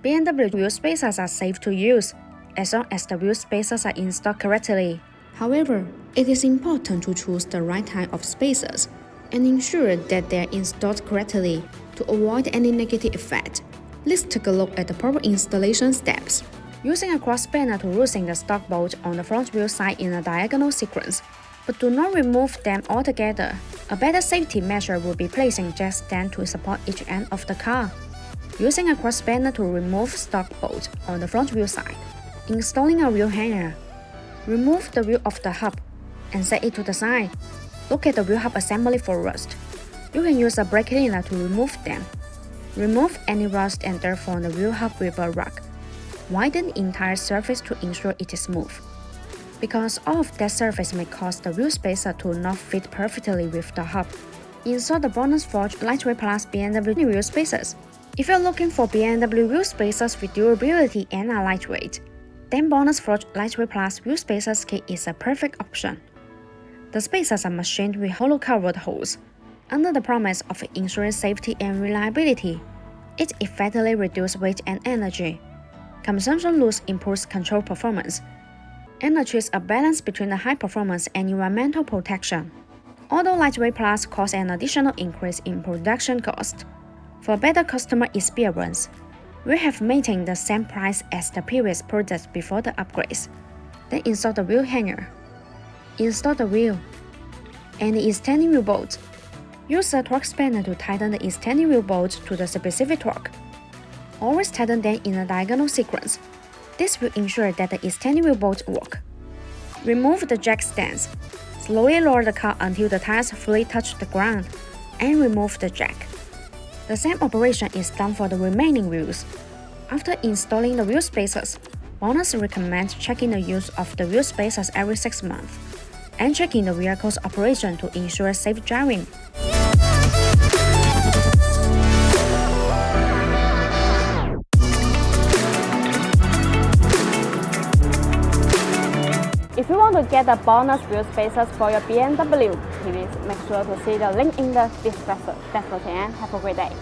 BMW wheel spacers are safe to use, as long as the wheel spacers are installed correctly. However, it is important to choose the right type of spacers and ensure that they are installed correctly to avoid any negative effect. Let's take a look at the proper installation steps. Using a cross spanner to loosen the stock bolt on the front wheel side in a diagonal sequence, but do not remove them altogether. A better safety measure would be placing jack stands to support each end of the car. Using a cross spanner to remove stock bolt on the front wheel side. Installing a wheel hanger. Remove the wheel of the hub and set it to the side. Look at the wheel hub assembly for rust. You can use a brake cleaner to remove them. Remove any rust and dirt from the wheel hub with a rag. Widen the entire surface to ensure it is smooth, because all of that surface may cause the wheel spacer to not fit perfectly with the hub. Install the BONOSS Forge Lightweight Plus BMW wheel spacers. If you're looking for BMW wheel spacers with durability and are lightweight, then BONOSS Forge Lightweight Plus wheel spacers kit is a perfect option. The spacers are machined with hollow-covered holes. Under the promise of ensuring safety and reliability, it effectively reduces weight and energy consumption loss, improves control performance, and achieves a balance between the high performance and environmental protection. Although Lightweight Plus causes an additional increase in production cost, for better customer experience, we have maintained the same price as the previous products before the upgrades. Then install the wheel hanger. Install the wheel and the extending wheel bolt. Use a torque spanner to tighten the extending wheel bolt to the specific torque. Always tighten them in a diagonal sequence. This will ensure that the extending wheel bolts work. Remove the jack stands. Slowly lower the car until the tires fully touch the ground, and remove the jack. The same operation is done for the remaining wheels. After installing the wheel spacers, BONOSS recommends checking the use of the wheel spacers every 6 months, and checking the vehicle's operation to ensure safe driving. If you want to get the BONOSS wheel spacers for your BMW, please make sure to see the link in the description. Thanks for watching and have a great day.